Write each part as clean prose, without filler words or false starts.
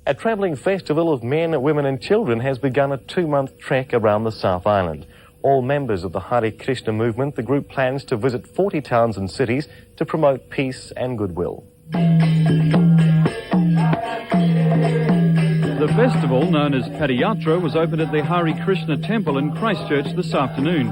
A travelling festival of men, women and children has begun a 2-month trek around the South Island. All members of the Hare Krishna movement, the group plans to visit 40 towns and cities to promote peace and goodwill. The festival, known as Padayatra, was opened at the Hare Krishna temple in Christchurch this afternoon.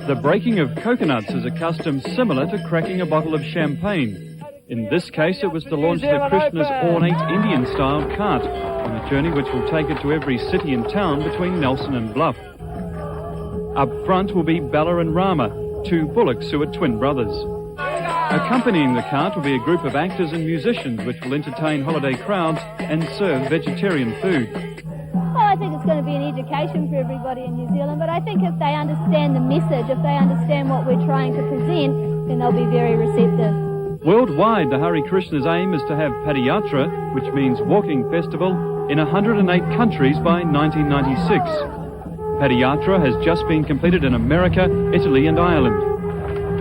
The breaking of coconuts is a custom similar to cracking a bottle of champagne. In this case, it was to launch the Krishna's ornate Indian-style cart on a journey which will take it to every city and town between Nelson and Bluff. Up front will be Bella and Rama, 2 bullocks who are twin brothers. Accompanying the cart will be a group of actors and musicians which will entertain holiday crowds and serve vegetarian food. Well, I think it's going to be an education for everybody in New Zealand, but I think if they understand the message, if they understand what we're trying to present, then they'll be very receptive. Worldwide, the Hare Krishna's aim is to have Padayatra, which means walking festival, in 108 countries by 1996. Padayatra has just been completed in America, Italy and Ireland.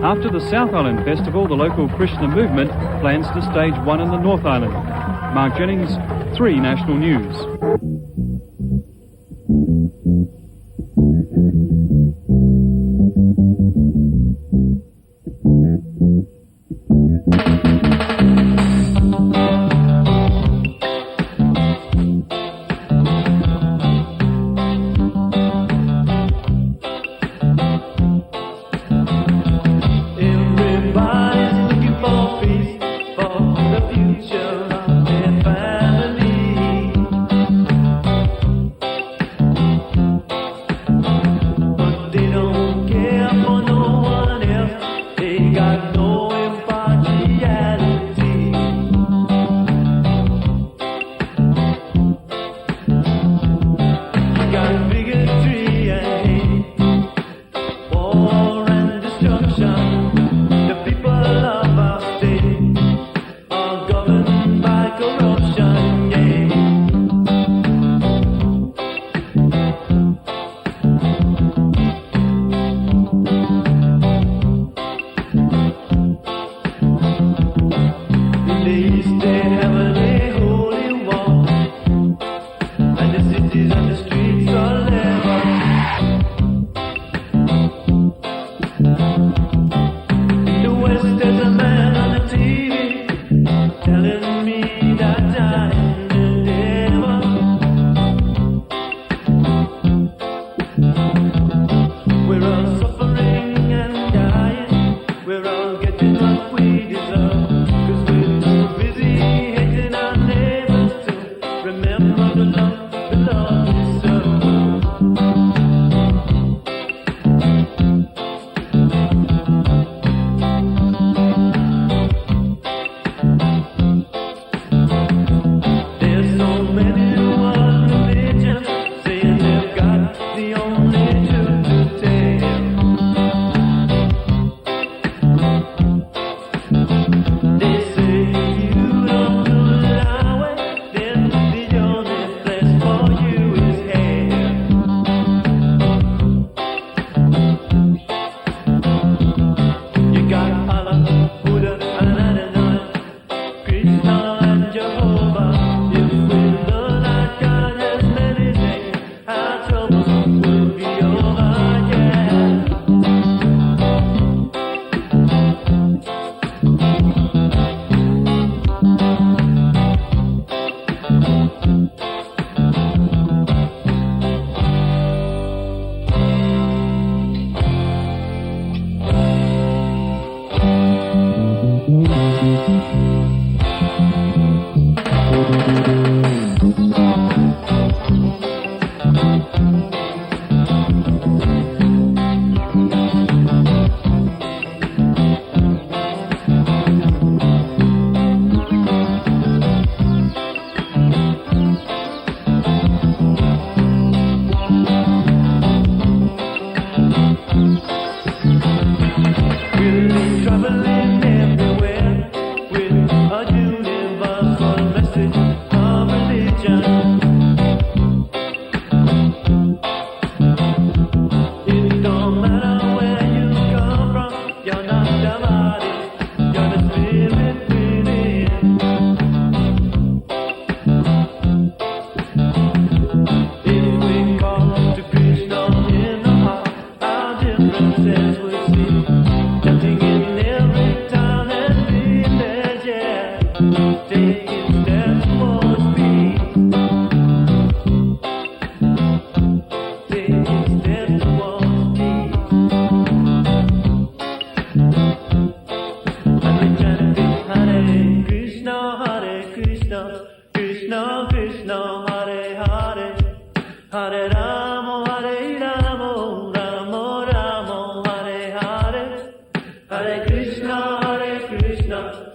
After the South Island Festival, the local Krishna movement plans to stage 1 in the North Island. Mark Jennings, 3 National News.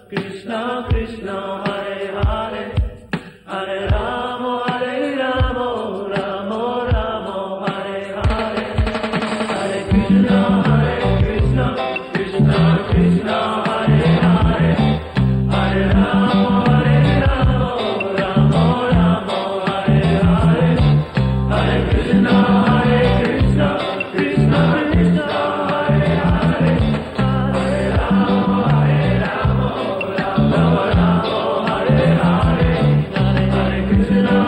Krishna, Krishna Krishna, Hare Hare, Hare Rama, Hare Rama, Rama Rama, Hare Hare, Hare Krishna, Krishna Krishna, Hare Hare, Hare Rama, Hare Rama, Rama Rama, Hare Hare, Hare Krishna, Krishna Krishna, Hare Hare, Hare Rama, Hare Rama, Rama Rama, Hare Hare, Hare Krishna,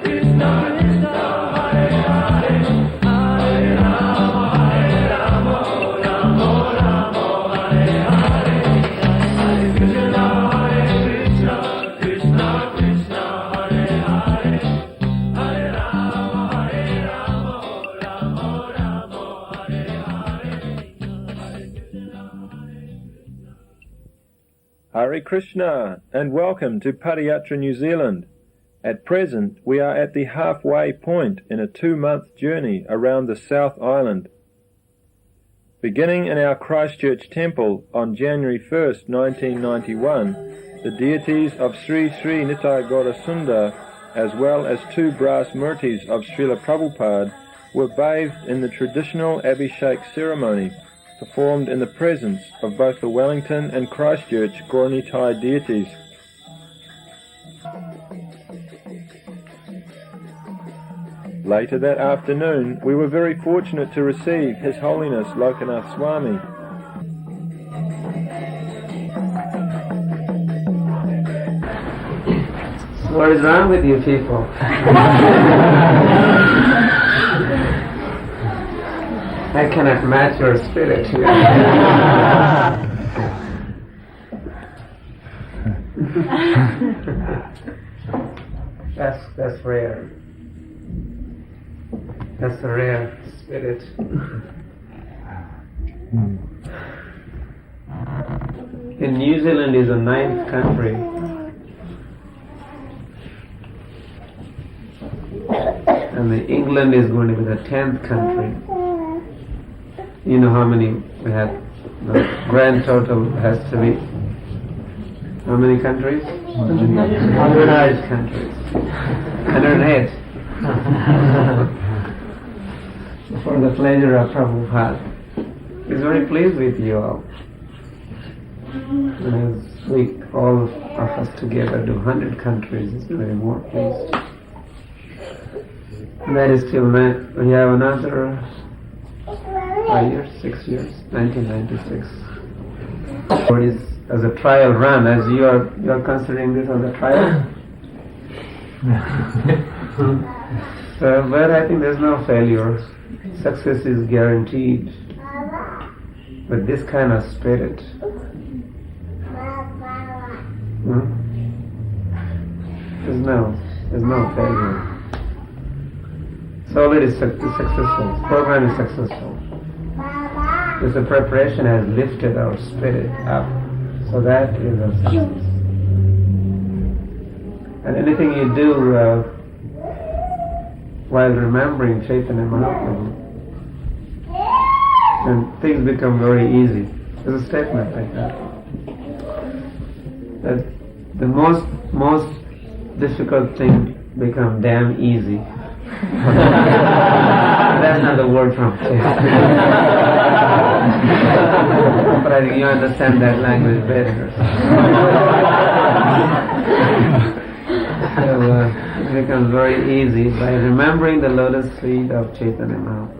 Krishna Krishna, Hare Hare, Hare Rama, Hare Rama, Rama Rama, Hare Hare, Hare Krishna, Krishna Krishna, Hare Hare, Hare Rama, Hare Rama, Rama Rama, Hare Hare Krishna, and welcome to Padayatra, New Zealand. At present, we are at the halfway point in a 2-month journey around the South Island. Beginning in our Christchurch temple on January 1st, 1991, the deities of Sri Sri Nitai Gaurasundar, as well as 2 brass murtis of Srila Prabhupada, were bathed in the traditional Abhishek ceremony, performed in the presence of both the Wellington and Christchurch Gaur Nitai deities. Later that afternoon, we were very fortunate to receive His Holiness Lokanatha Swami. What is wrong with you people? I cannot match your spirit here. That's rare. That's a rare spirit. In New Zealand is the 9th country. And England is going to be the 10th country. You know how many we had? The grand total has to be how many countries? 108 countries. 108. For the pleasure of Prabhupada. He's very pleased with you all. And as we all of us together do 100 countries, he's very more pleased. And that is till we have another 5 years, 6 years, 1996. It is as a trial run, as you are considering this as a trial. So, but I think there's no failure. Success is guaranteed. With this kind of spirit. There's no failure. So it is successful. Program is successful. Because the preparation has lifted our spirit up. So that is a success. And anything you do while remembering Chaitanya Mahaprabhu, and things become very easy. There's a statement like that. That the most difficult thing become damn easy. That's not the word from but I think you understand that language better. So it becomes very easy by remembering the lotus feet of Chaitanya Mahaprabhu.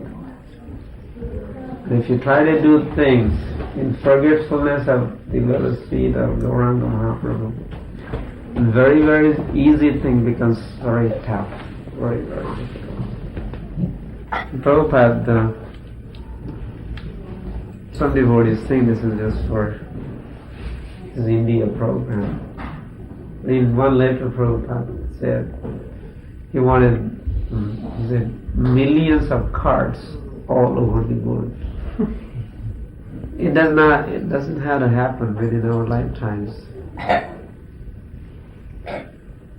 And if you try to do things in forgetfulness of the lotus feet of Gauranga Mahaprabhu, a very, very easy thing becomes very tough. Very, very difficult. Prabhupada, some devotees think this is just for his India program. In one letter, Prabhupada said he wanted millions of cards all over the world. It doesn't have to happen within our lifetimes.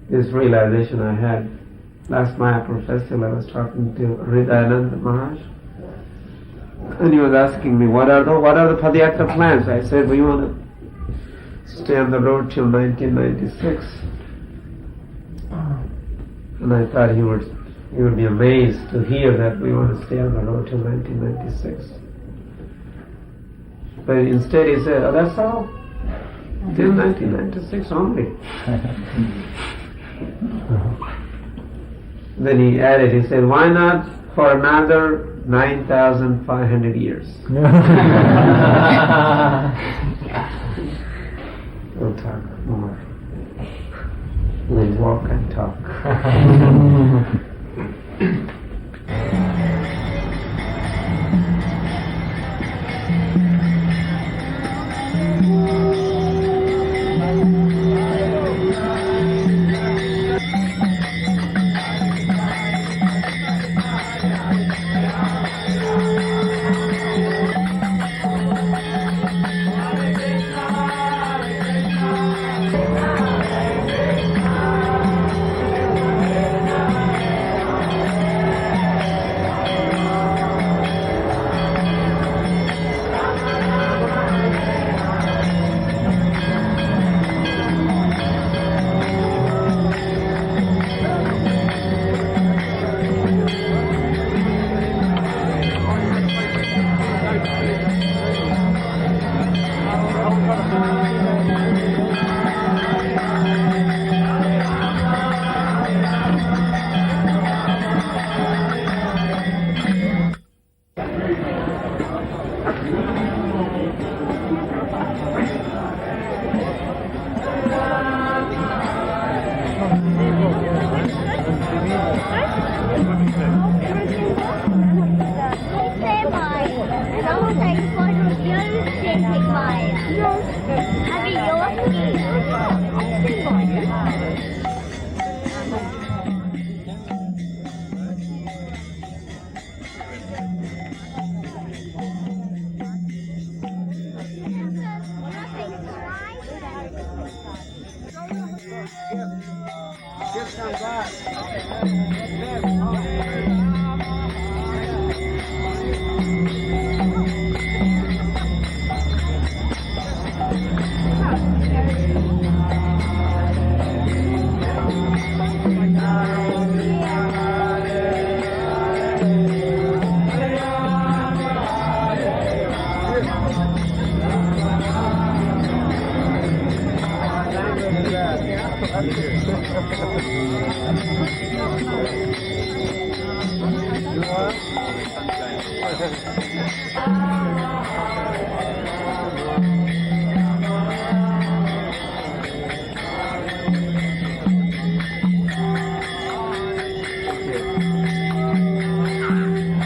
This realization I had last Mayapur festival. I was talking to Hridayananda Maharaj, and he was asking me, what are the padayatra plans? I said, we want to stay on the road till 1996. And I thought he would be amazed to hear that we want to stay on the road till 1996. But instead he said, oh, that's all? Till 1996 only. Then he added, he said, why not for another 9,500 years? We'll talk more. We'll walk and talk.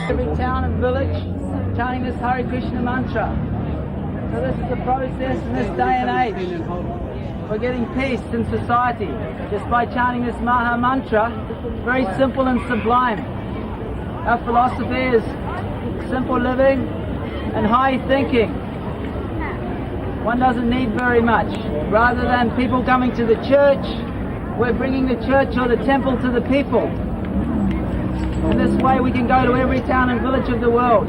Every town and village chanting this Hare Krishna mantra. So this is the process in this day and age. We're getting peace in society just by chanting this Maha mantra. Very simple and sublime. Our philosophy is simple living and high thinking. One doesn't need very much. Rather than people coming to the church, we're bringing the church or the temple to the people. In this way we can go to every town and village of the world.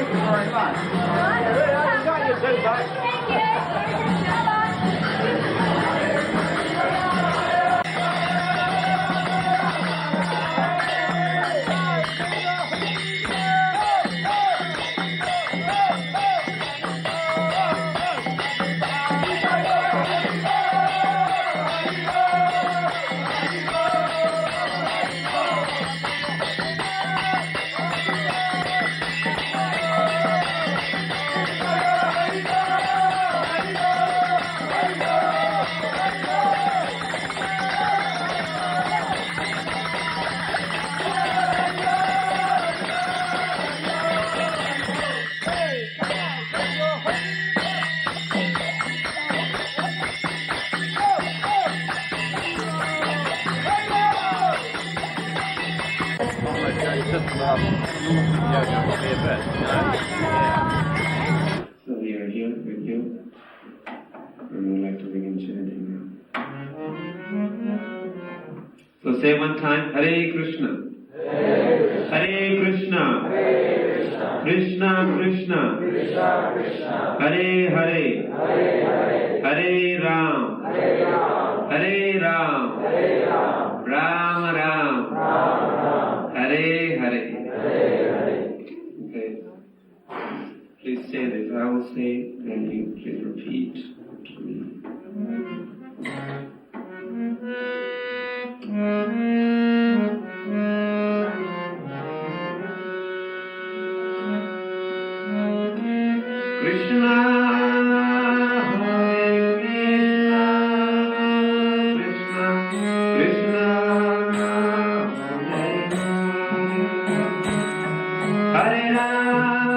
Thank you very much. So we are here with you, and we would like to begin chanting now. So say one time, Hare Krishna. Hare Krishna. Krishna Krishna. Hare Hare. Hare Ram. Hare Ram. Ram Ram. Hare Hare. Okay. Please say this. I will say, and you please repeat to me. Krishna, Hare Krishna, Krishna, Krishna, Hare Rama,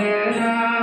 Hare Rama,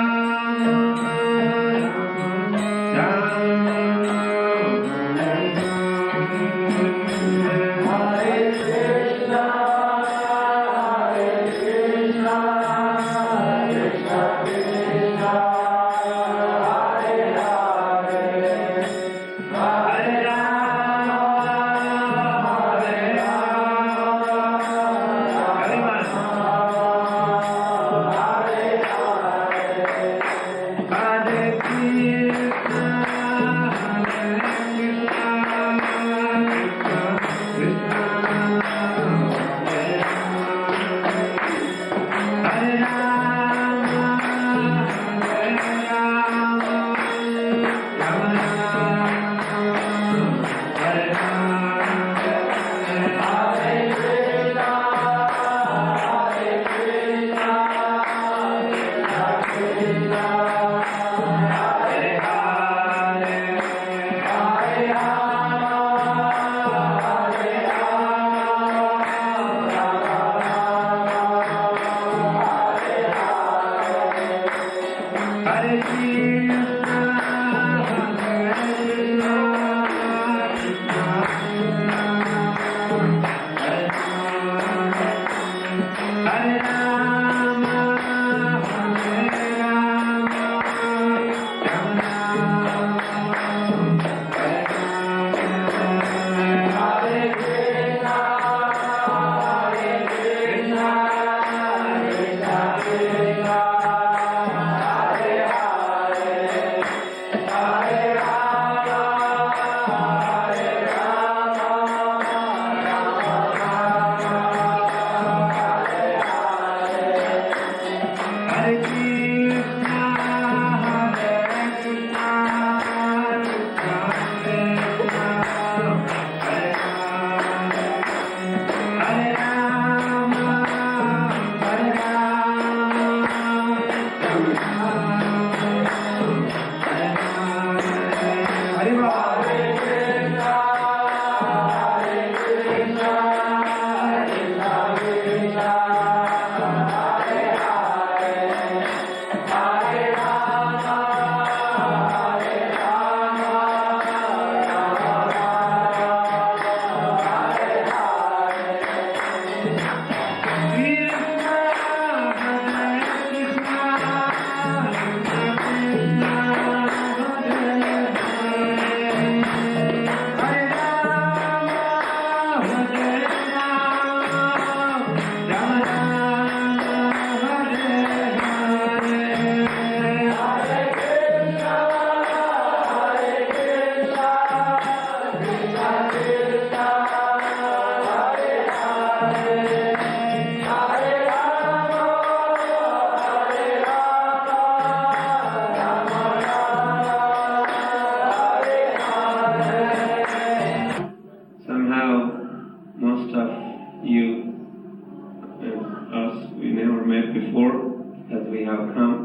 met before, as we have come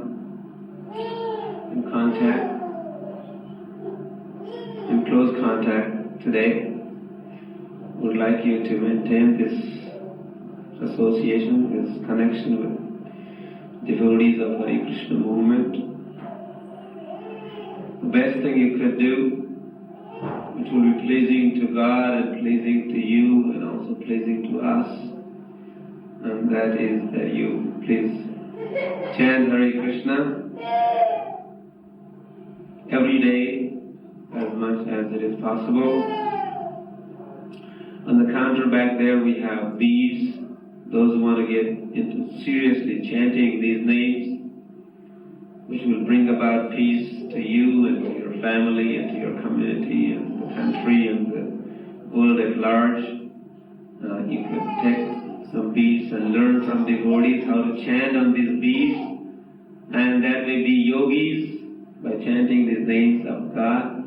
in contact, in close contact today. Would like you to maintain this association, this connection with devotees of Hare Krishna movement. The best thing you could do, which will be pleasing to God and pleasing to you and also pleasing to us, and that is that you please chant Hare Krishna every day as much as it is possible. On the counter back there we have beads. Those who want to get into seriously chanting these names, which will bring about peace to you and to your family and to your community and the country and the world at large. You can take some beads and learn from devotees how to chant on these beads, and that may be yogis by chanting these names of God.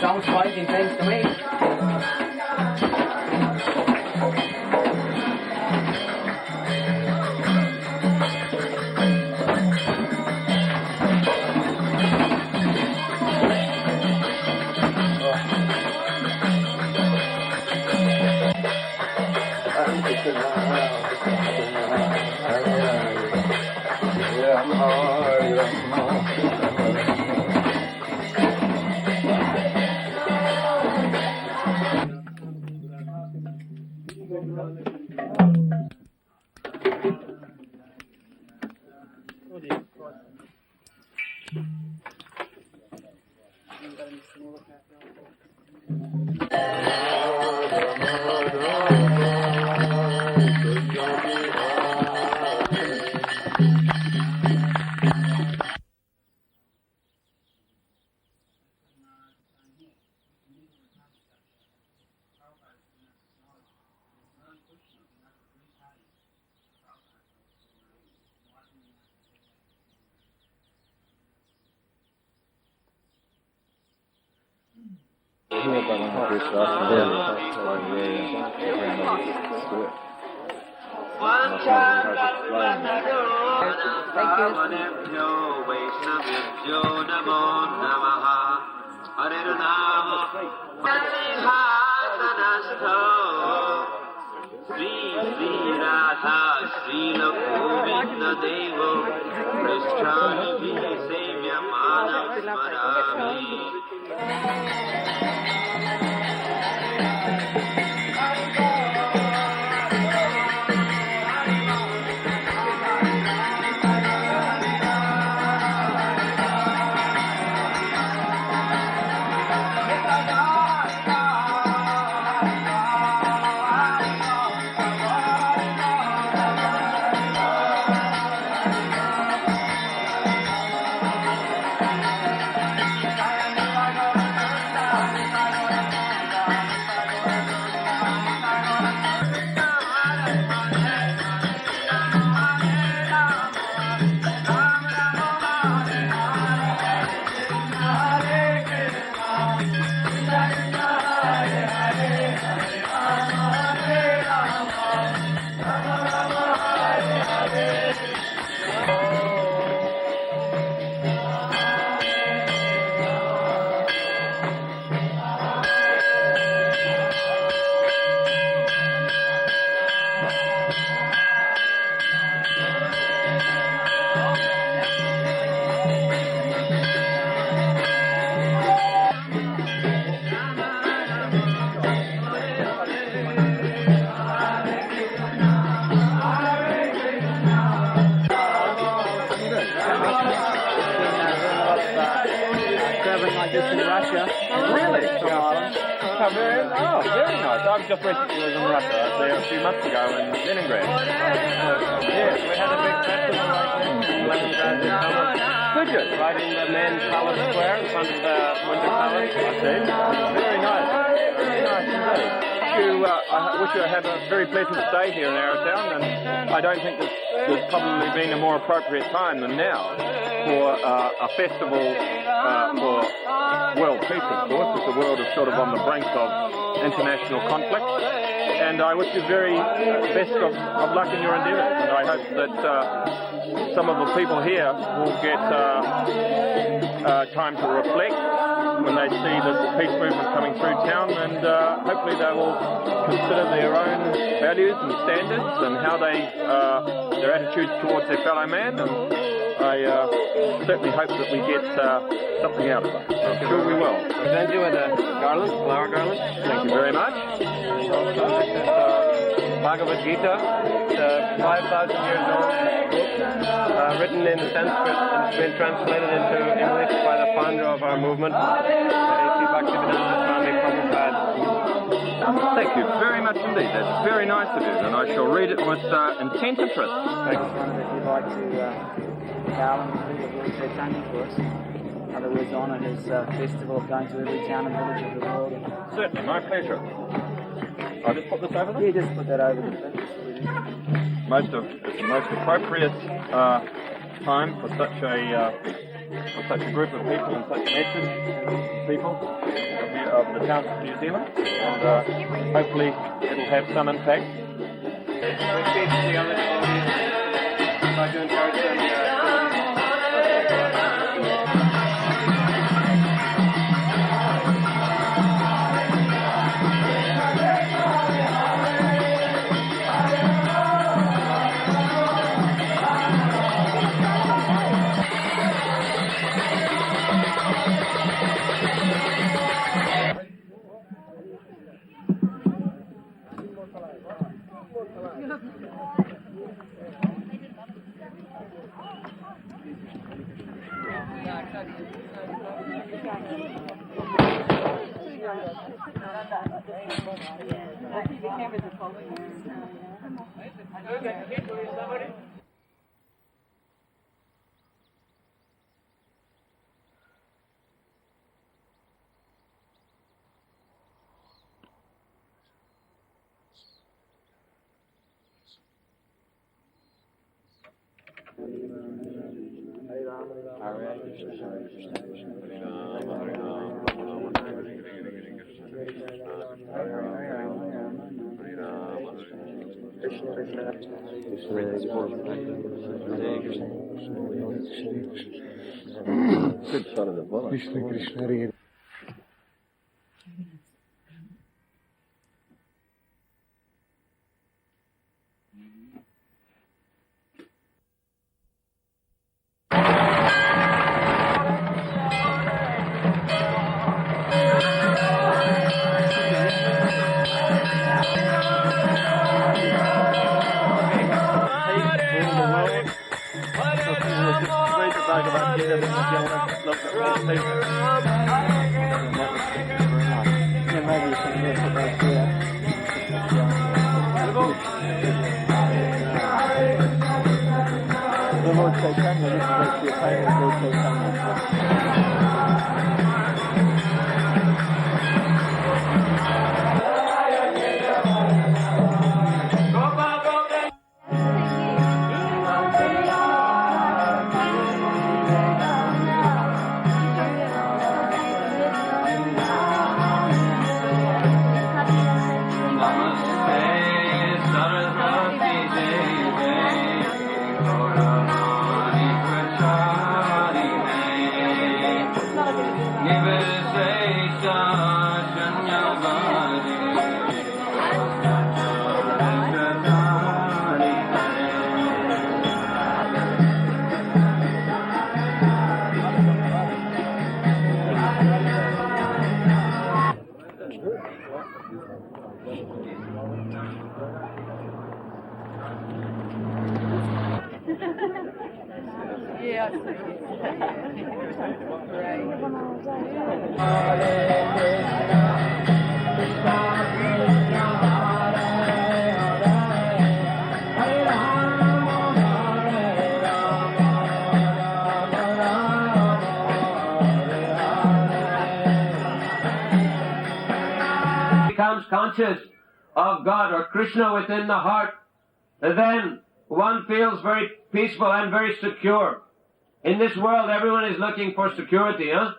Sounds quite intense to me. Sri Sri Radha Srila Govinda Devo Krishnani Sevya Manav Smarami. Very nice. I've just recently was in Russia. I was there a few months ago in Leningrad. Yes, we had a big festival right there in Leningrad this summer. Did you? Right in the main palace square in front of the Winter Palace. I see. Very nice. Very nice indeed. I wish you had a very pleasant stay here in Arrowtown, and I don't think there's probably been a more appropriate time than now for a festival for world peace, of course, because the world is sort of on the brink of international conflict. And I wish you very best of luck in your endeavours, and I hope that some of the people here will get time to reflect when they see this peace movement coming through town, and hopefully they will consider their own values and standards and how their attitudes towards their fellow man. And I certainly hope that we get something out of it. I'm sure we will. Present you with a garland, flower garland. Thank you very much. And also, this is Bhagavad Gita. It's a 5,000 years old book, written in Sanskrit, and it's been translated into English by the founder of our movement, Lokanatha Swami Prabhupada. Thank you very much indeed. That's very nice of you, and I shall read it with intent interest. Thanks. If you'd like to garland the Lord Caitanya for us. In other words, honour his festival of going to every town and village of the world. Certainly, my pleasure. I'll just put this over there? Yeah, just put that over there. It's the most appropriate time for such a group of people and such a message to people of the town of New Zealand, and hopefully it'll have some impact. Repeat the other audience by doing Good shot of the bullet. Krishna Krishna Hare. The Lord Caitanya, this is Lord Sri Caitanya, Lord Caitanya. Becomes conscious of God or Krishna within the heart, then one feels very peaceful and very secure. In this world, everyone is looking for security, huh?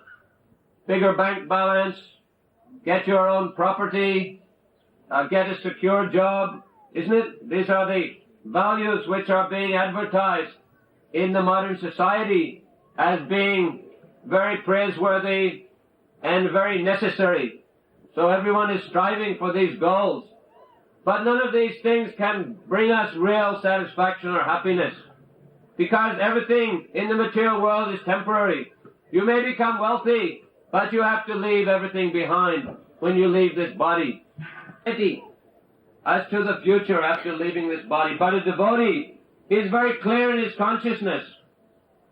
Bigger bank balance, get your own property, get a secure job, isn't it? These are the values which are being advertised in the modern society as being very praiseworthy and very necessary. So everyone is striving for these goals. But none of these things can bring us real satisfaction or happiness, because everything in the material world is temporary. You may become wealthy, but you have to leave everything behind when you leave this body. As to the future after leaving this body. But a devotee is very clear in his consciousness,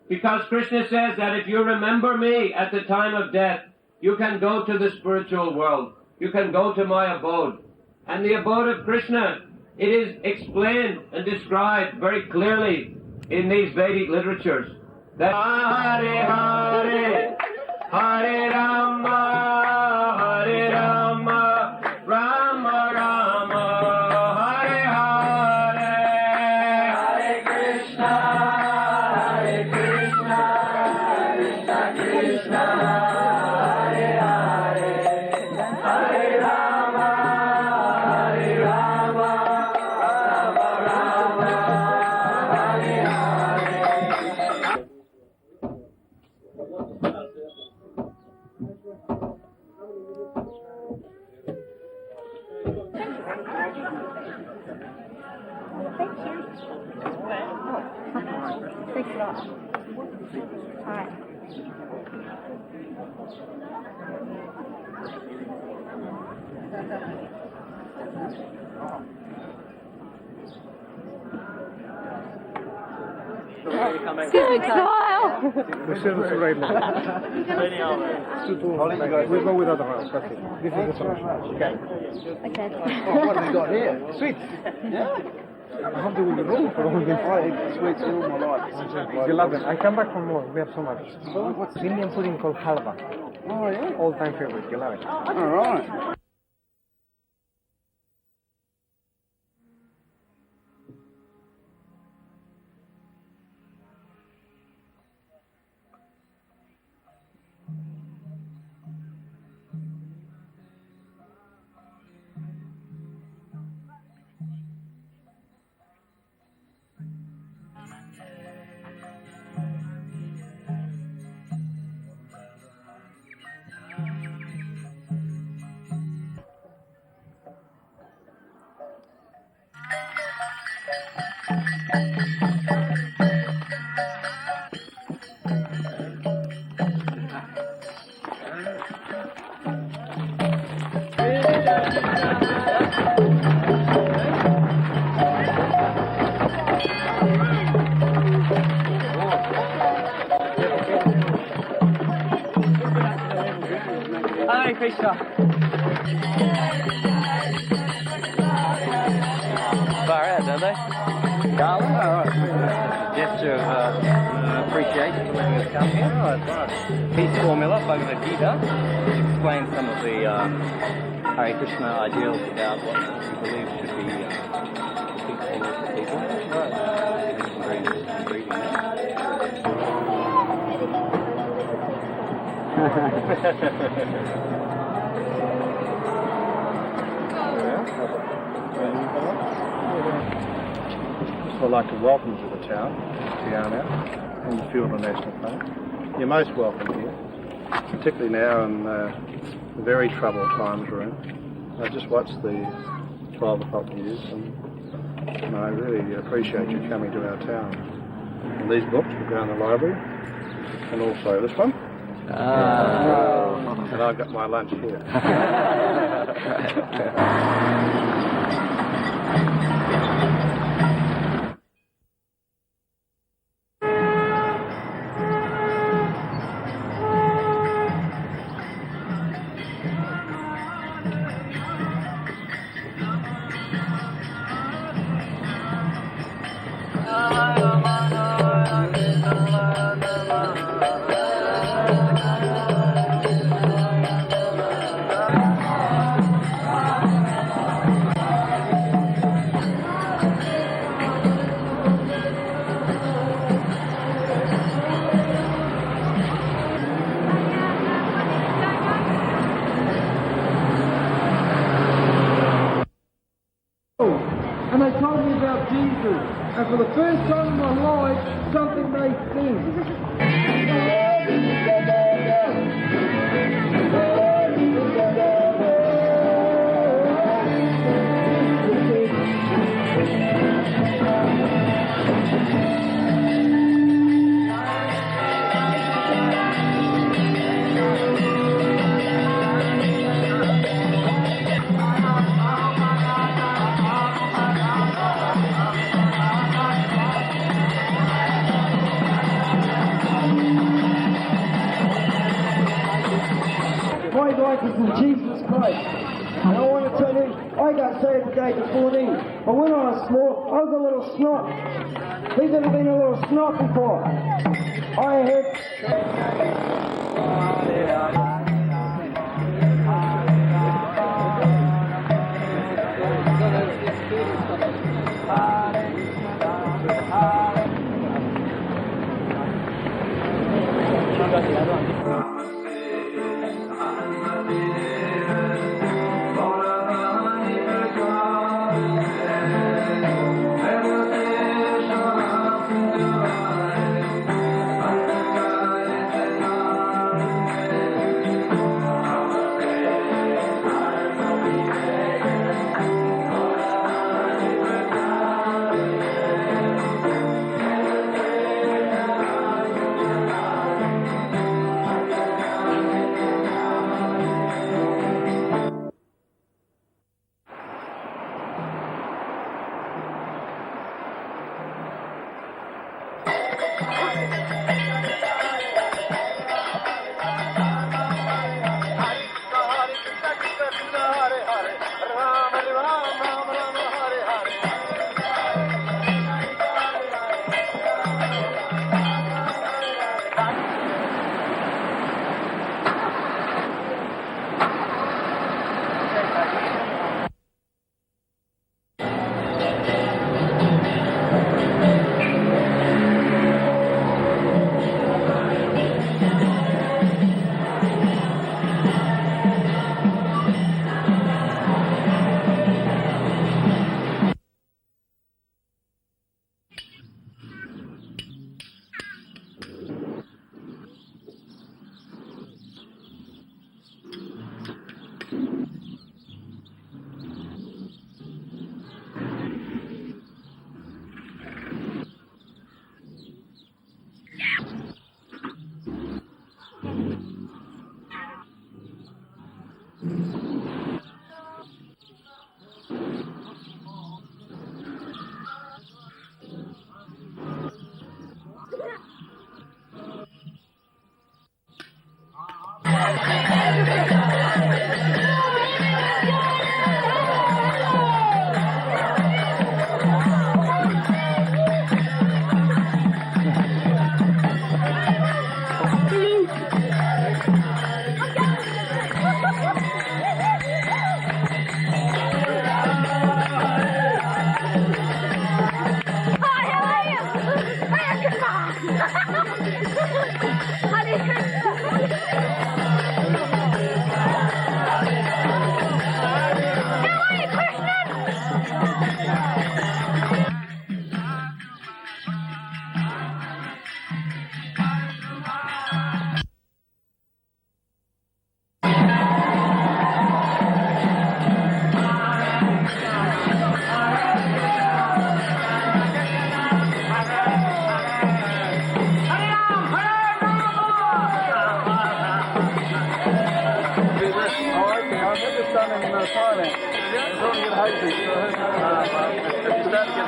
because Krishna says that if you remember me at the time of death, you can go to the spiritual world. You can go to my abode. And the abode of Krishna, it is explained and described very clearly in these Vedic literatures. That Hare Hare, Hare Rama, Hare Rama, Rama Rama, Hare Hare, Hare Krishna, Hare Krishna, Krishna Krishna. Thanks a lot. All right. Excuse me, Kyle. The service is right now. We'll go with other rounds. That's it. This is the solution. Okay. Okay. Oh, what have we got here? Sweets. Yeah. I hope there will be room for all this. I eat sweets all my life. You love them. I come back for more. We have so much. What's Indian pudding called halva? Oh, yeah? All-time favorite. You love it. All right. Hare Krishna. Far out, don't they? Darling? Oh, right. Gesture of appreciation for letting us come here. Right, right. Peace formula, Bhagavad Gita, which explains some of the Hare Krishna ideals about what we believe should be peaceful for people. Right. Very interesting reading that. I'd like to welcome you to the town, Tiana, and the Fielder National Park. You're most welcome here, particularly now in the very troubled times we're in. I just watched the 12 o'clock news and I really appreciate you coming to our town. And these books will go in the library, and also this one. And I've got my lunch here. And they told me about Jesus. And for the first time in my life, something made sense. My life is in Jesus Christ. And I want to tell you, I got saved the day before these. But when I was small, I was a little snot. Who's ever been a little snot before? I had...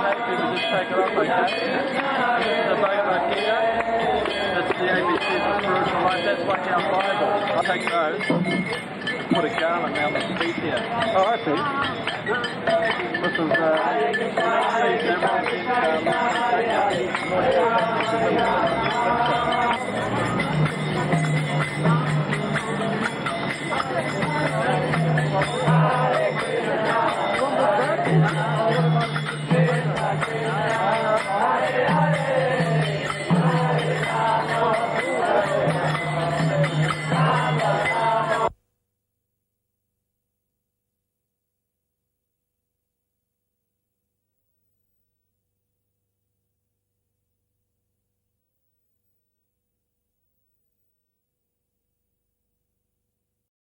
okay? If you could just take it off, okay? This is the Bhagavad Gita. That's the ABCs of spiritual life. That's like our Bible. I'll take those. Put a garland around the feet here. Oh, I see. This is the next piece. Everyone